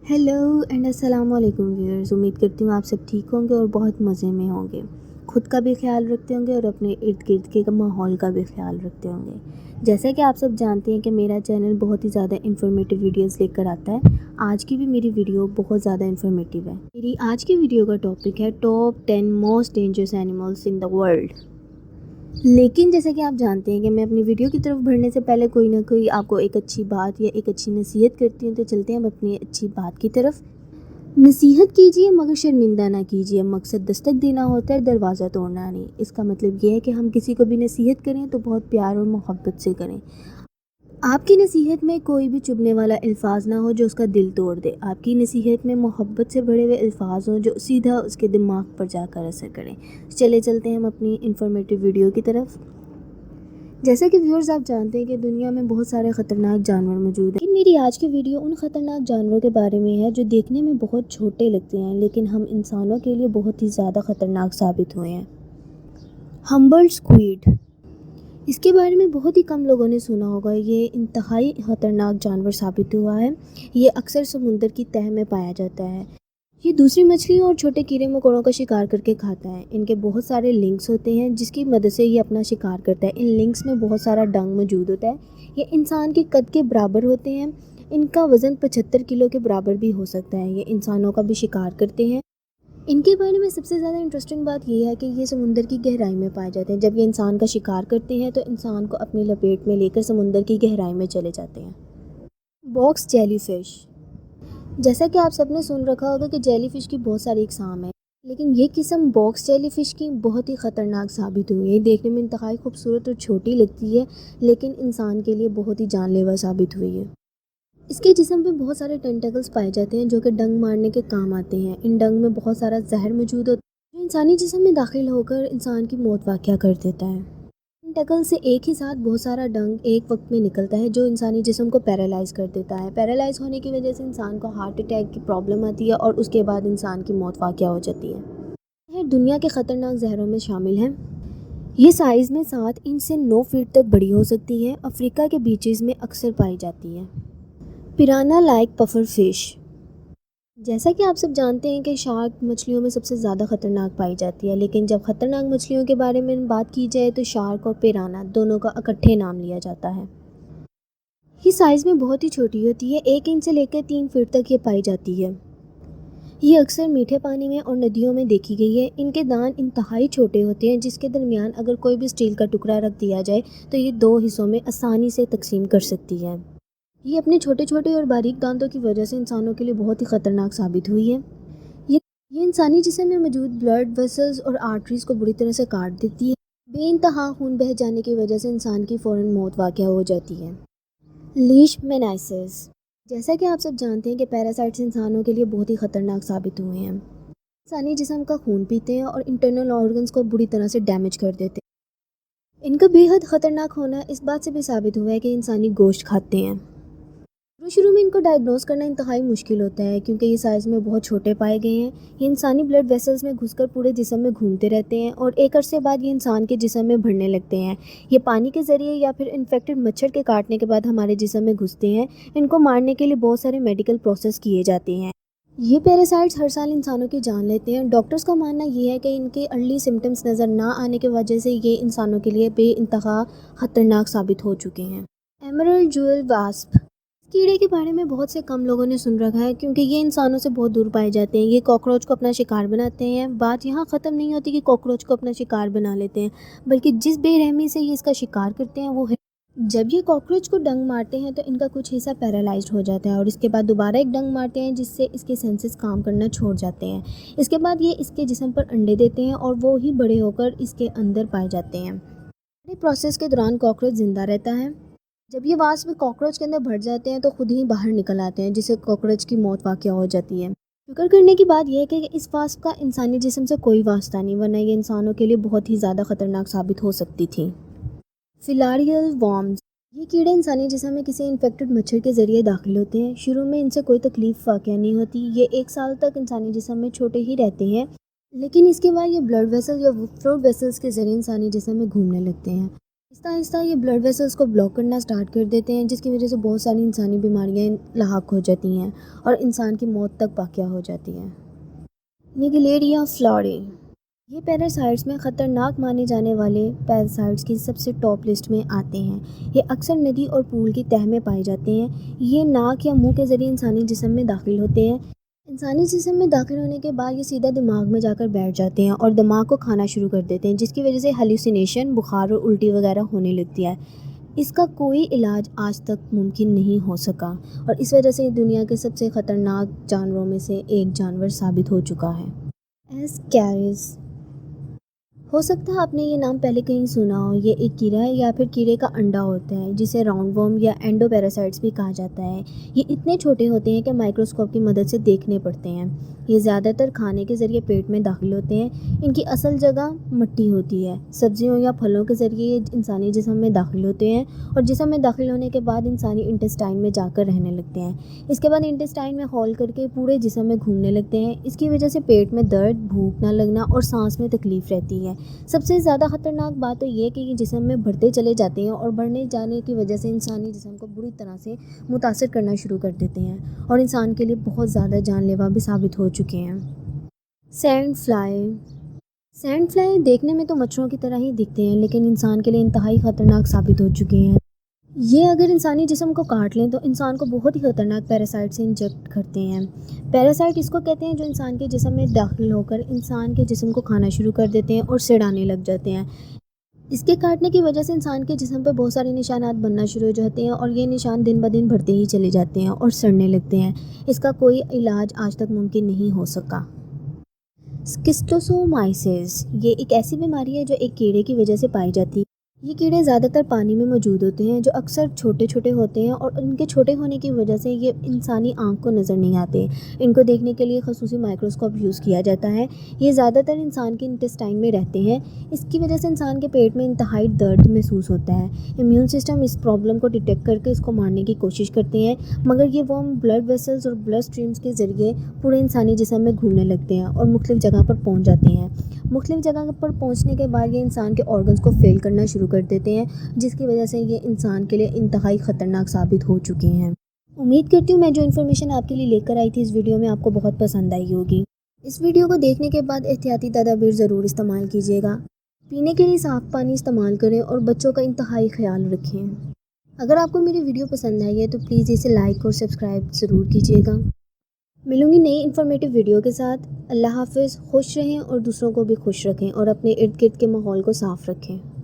Hello and अस्सलाम वालेकुम viewers. उम्मीद करती हूँ आप सब ठीक होंगे और बहुत मज़े में होंगे। खुद का भी ख्याल रखते होंगे और अपने इर्द गिर्द के माहौल का भी ख्याल रखते होंगे। जैसा कि आप सब जानते हैं कि मेरा चैनल बहुत ही ज़्यादा इन्फॉर्मेटिव वीडियोस लेकर आता है। आज की भी मेरी वीडियो बहुत ज़्यादा इन्फॉर्मेटिव है। मेरी आज की वीडियो का टॉपिक है top 10 most dangerous animals in the world. लेकिन जैसे कि आप जानते हैं कि मैं अपनी वीडियो की तरफ बढ़ने से पहले कोई ना कोई आपको एक अच्छी बात या एक अच्छी नसीहत करती हूँ। तो चलते हैं हम अपनी अच्छी बात की तरफ। नसीहत कीजिए मगर शर्मिंदा ना कीजिए। मकसद दस्तक देना होता है, दरवाज़ा तोड़ना नहीं। इसका मतलब ये है कि हम किसी को भी नसीहत करें तो बहुत प्यार और मोहब्बत से करें। आपकी नसीहत में कोई भी चुभने वाला अल्फाज ना हो जो उसका दिल तोड़ दे। आपकी नसीहत में मोहब्बत से भरे हुए अल्फाज हों जो सीधा उसके दिमाग पर जाकर असर करें। चलते हैं हम अपनी इन्फॉर्मेटिव वीडियो की तरफ। जैसा कि व्यूअर्स आप जानते हैं कि दुनिया में बहुत सारे ख़तरनाक जानवर मौजूद हैं, लेकिन मेरी आज की वीडियो उन ख़तरनाक जानवरों के बारे में है जो देखने में बहुत छोटे लगते हैं लेकिन हम इंसानों के लिए बहुत ही ज़्यादा ख़तरनाक साबित हुए हैं। हम्बल स्क्विड, इसके बारे में बहुत ही कम लोगों ने सुना होगा। ये इंतहाई ख़तरनाक जानवर साबित हुआ है। ये अक्सर समुंदर की तह में पाया जाता है। ये दूसरी मछलियों और छोटे कीड़े मकोड़ों का शिकार करके खाता है। इनके बहुत सारे लिंक्स होते हैं जिसकी मदद से ये अपना शिकार करता है। इन लिंक्स में बहुत सारा डंग मौजूद होता है। ये इंसान के कद के बराबर होते हैं। इनका वज़न 75 किलो के बराबर भी हो सकता है। ये इंसानों का भी शिकार करते हैं। इनके बारे में सबसे ज़्यादा इंटरेस्टिंग बात यह है कि ये समुंदर की गहराई में पाए जाते हैं। जब ये इंसान का शिकार करते हैं तो इंसान को अपनी लपेट में लेकर समुंदर की गहराई में चले जाते हैं। बॉक्स जेलीफिश, जैसा कि आप सबने सुन रखा होगा कि जेलीफिश की बहुत सारी इकसाम है, लेकिन ये किस्म बॉक्स जेलीफिश की बहुत ही ख़तरनाक साबित हुई है। देखने में इंतहाई खूबसूरत और छोटी लगती है लेकिन इंसान के लिए बहुत ही जानलेवा साबित हुई है। इसके जिस्म पे बहुत सारे टेंटेकल्स पाए जाते हैं जो कि डंग मारने के काम आते हैं। इन डंग में बहुत सारा जहर मौजूद होता है जो इंसानी जिस्म में दाखिल होकर इंसान की मौत वाक़या कर देता है। टेंटेकल से एक ही साथ बहुत सारा डंग एक वक्त में निकलता है जो इंसानी जिस्म को पैरालाइज कर देता है। पैरालाइज होने की वजह से इंसान को हार्ट अटैक की प्रॉब्लम आती है और उसके बाद इंसान की मौत वाक़या हो जाती है। यह दुनिया के ख़तरनाक जहरों में शामिल है। ये साइज़ में 7 इंच से 9 फीट तक बड़ी हो सकती है। अफ्रीका के बीचेस में अक्सर पाई जाती है। पिराना लाइक पफर फिश, जैसा कि आप सब जानते हैं कि शार्क मछलियों में सबसे ज़्यादा ख़तरनाक पाई जाती है, लेकिन जब ख़तरनाक मछलियों के बारे में बात की जाए तो शार्क और पिराना दोनों का इकट्ठे नाम लिया जाता है। ये साइज़ में बहुत ही छोटी होती है। 1 इंच से लेकर 3 फीट तक ये पाई जाती है। ये अक्सर मीठे पानी में और नदियों में देखी गई है। इनके दांत इंतहाई छोटे होते हैं जिसके दरमियान अगर कोई भी स्टील का टुकड़ा रख दिया जाए तो ये 2 हिस्सों में आसानी से तकसीम कर सकती है। ये अपने छोटे छोटे और बारीक दांतों की वजह से इंसानों के लिए बहुत ही ख़तरनाक साबित हुई है। ये ये इंसानी जिस्म में मौजूद ब्लड वेसल्स और आर्टरीज को बुरी तरह से काट देती है। बेइंतहा खून बह जाने की वजह से इंसान की फ़ौरन मौत वाक़या हो जाती है। लीश मेनाइसिस, जैसा कि आप सब जानते हैं कि पैरासाइट्स इंसानों के लिए बहुत ही ख़तरनाक साबित हुए हैं। इंसानी जिस्म का खून पीते हैं और इंटरनल ऑर्गन्स को बुरी तरह से डैमेज कर देते हैं। इनका बेहद ख़तरनाक होना इस बात से भी साबित हुआ है कि इंसानी गोश्त खाते हैं। शुरू में इनको डायग्नोस करना इंतहाई मुश्किल होता है क्योंकि ये साइज़ में बहुत छोटे पाए गए हैं। ये इंसानी ब्लड वेसल्स में घुसकर पूरे जिस्म में घूमते रहते हैं और एक अरसे बाद ये इंसान के जिस्म में भरने लगते हैं। ये पानी के ज़रिए या फिर इन्फेक्टेड मच्छर के काटने के बाद हमारे जिस्म में घुसते हैं। इनको मारने के लिए बहुत सारे मेडिकल प्रोसेस किए जाते हैं। ये पैरासाइट्स हर साल इंसानों की जान लेते हैं। डॉक्टर्स का मानना ये है कि इनके अर्ली सिम्टम्स नज़र ना आने की वजह से ये इंसानों के लिए बेइंतहा ख़तरनाक साबित हो चुके हैं। एमरल्ड ज्वेल वास्प, कीड़े के बारे में बहुत से कम लोगों ने सुन रखा है क्योंकि ये इंसानों से बहुत दूर पाए जाते हैं। ये कॉकरोच को अपना शिकार बनाते हैं। बात यहाँ ख़त्म नहीं होती कि कॉकरोच को अपना शिकार बना लेते हैं, बल्कि जिस बेरहमी से ये इसका शिकार करते हैं वो है जब ये कॉकरोच को डंग मारते हैं तो इनका कुछ हिस्सा पैरालाइज्ड हो जाता है और इसके बाद दोबारा एक डंग मारते हैं जिससे इसके सेंसेस काम करना छोड़ जाते हैं। इसके बाद ये इसके जिस्म पर अंडे देते हैं और वो ही बड़े होकर इसके अंदर पाए जाते हैं। प्रोसेस के दौरान कॉकरोच ज़िंदा रहता है। जब ये वास्प कॉकरोच के अंदर भर जाते हैं तो खुद ही बाहर निकल आते हैं जिससे कॉकरोच की मौत वाक़या हो जाती है। शुक्र करने की बात यह है कि इस वास्प का इंसानी जिस्म से कोई वास्ता नहीं, वरना ये इंसानों के लिए बहुत ही ज़्यादा ख़तरनाक साबित हो सकती थी। फिलारियल वॉर्म्स, ये कीड़े इंसानी जिस्म में किसी इन्फेक्टेड मच्छर के ज़रिए दाखिल होते हैं। शुरू में इनसे कोई तकलीफ़ वाक़या नहीं होती। ये 1 साल तक इंसानी जिस्म में छोटे ही रहते हैं, लेकिन इसके बाद ये ब्लड वेसल या फ्लूइड वेसल्स के ज़रिए इंसानी जिस्म में घूमने लगते हैं। آہستہ آہستہ یہ بلڈ ویسلس کو بلاک کرنا سٹارٹ کر دیتے ہیں، جس کی وجہ سے بہت ساری انسانی بیماریاں لاحق ہو جاتی ہیں اور انسان کی موت تک واقع ہو جاتی ہیں۔ نیگلیریا فلاورے یہ پیراسائٹس میں خطرناک مانے جانے والے پیراسائٹس کی سب سے ٹاپ لسٹ میں آتے ہیں۔ یہ اکثر ندی اور پول کی تہہ میں پائے جاتے ہیں۔ یہ ناک یا منہ کے ذریعے انسانی جسم میں داخل ہوتے ہیں۔ انسانی جسم میں داخل ہونے کے بعد یہ سیدھا دماغ میں جا کر بیٹھ جاتے ہیں اور دماغ کو کھانا شروع کر دیتے ہیں، جس کی وجہ سے ہیلوسینیشن، بخار اور الٹی وغیرہ ہونے لگتی ہے۔ اس کا کوئی علاج آج تک ممکن نہیں ہو سکا اور اس وجہ سے دنیا کے سب سے خطرناک جانوروں میں سے ایک جانور ثابت ہو چکا ہے۔ ایسکیرس، ہو سکتا ہے آپ نے یہ نام پہلے کہیں سنا ہو۔ یہ ایک کیڑا ہے یا پھر کیڑے کا انڈا ہوتا ہے، جسے راؤنڈ ورم یا اینڈو پیراسائٹس بھی کہا جاتا ہے۔ یہ اتنے چھوٹے ہوتے ہیں کہ مائکروسکوپ کی مدد سے دیکھنے پڑتے ہیں۔ یہ زیادہ تر کھانے کے ذریعے پیٹ میں داخل ہوتے ہیں۔ ان کی اصل جگہ مٹی ہوتی ہے۔ سبزیوں یا پھلوں کے ذریعے یہ انسانی جسم میں داخل ہوتے ہیں اور جسم میں داخل ہونے کے بعد انسانی انٹسٹائن میں جا کر رہنے لگتے ہیں۔ اس کے بعد انٹسٹائن میں ہول کر کے پورے جسم میں گھومنے لگتے ہیں۔ اس کی وجہ سے پیٹ میں درد، بھوک نہ لگنا اور سانس میں تکلیف رہتی ہے۔ سب سے زیادہ خطرناک بات تو یہ کہ یہ جسم میں بڑھتے چلے جاتے ہیں اور بڑھنے جانے کی وجہ سے انسانی جسم کو بری طرح سے متاثر کرنا شروع کر دیتے ہیں اور انسان کے لیے بہت زیادہ جان لیوا بھی ثابت ہو چکے ہیں۔ سینڈ فلائی، سینڈ فلائی دیکھنے میں تو مچھروں کی طرح ہی دکھتے ہیں، لیکن انسان کے لیے انتہائی خطرناک ثابت ہو چکے ہیں۔ یہ اگر انسانی جسم کو کاٹ لیں تو انسان کو بہت ہی خطرناک پیراسائٹ سے انجیکٹ کرتے ہیں۔ پیراسائٹ اس کو کہتے ہیں جو انسان کے جسم میں داخل ہو کر انسان کے جسم کو کھانا شروع کر دیتے ہیں اور سڑانے لگ جاتے ہیں۔ اس کے کاٹنے کی وجہ سے انسان کے جسم پہ بہت سارے نشانات بننا شروع ہو جاتے ہیں اور یہ نشان دن بدن بڑھتے ہی چلے جاتے ہیں اور سڑنے لگتے ہیں۔ اس کا کوئی علاج آج تک ممکن نہیں ہو سکا۔ سکسٹوسومائسس، یہ ایک ایسی بیماری ہے جو ایک کیڑے کی وجہ سے پائی جاتی ہے۔ یہ کیڑے زیادہ تر پانی میں موجود ہوتے ہیں، جو اکثر چھوٹے چھوٹے ہوتے ہیں اور ان کے چھوٹے ہونے کی وجہ سے یہ انسانی آنکھ کو نظر نہیں آتے۔ ان کو دیکھنے کے لیے خصوصی مائکروسکوپ یوز کیا جاتا ہے۔ یہ زیادہ تر انسان کے انٹسٹائن میں رہتے ہیں۔ اس کی وجہ سے انسان کے پیٹ میں انتہائی درد محسوس ہوتا ہے۔ امیون سسٹم اس پرابلم کو ڈیٹیکٹ کر کے اس کو مارنے کی کوشش کرتے ہیں، مگر یہ ورم بلڈ ویسلز اور بلڈ سٹریمز کے ذریعے پورے انسانی جسم میں گھومنے لگتے ہیں اور مختلف جگہ پر پہنچ جاتے ہیں۔ مختلف جگہ پر پہنچنے کے بعد یہ انسان کے آرگنز کو فیل کرنا شروع کر دیتے ہیں، جس کی وجہ سے یہ انسان کے لیے انتہائی خطرناک ثابت ہو چکے ہیں۔ امید کرتی ہوں میں جو انفارمیشن آپ کے لیے لے کر آئی تھی اس ویڈیو میں آپ کو بہت پسند آئی ہوگی۔ اس ویڈیو کو دیکھنے کے بعد احتیاطی تدابیر ضرور استعمال کیجیے گا۔ پینے کے لیے صاف پانی استعمال کریں اور بچوں کا انتہائی خیال رکھیں۔ اگر آپ کو میری ویڈیو پسند آئی ہے تو پلیز اسے لائک اور سبسکرائب ضرور کیجیے گا۔ ملوں گی نئی انفارمیٹیو ویڈیو کے ساتھ۔ اللہ حافظ، خوش رہیں اور دوسروں کو بھی خوش رکھیں اور اپنے ارد گرد کے ماحول کو صاف رکھیں۔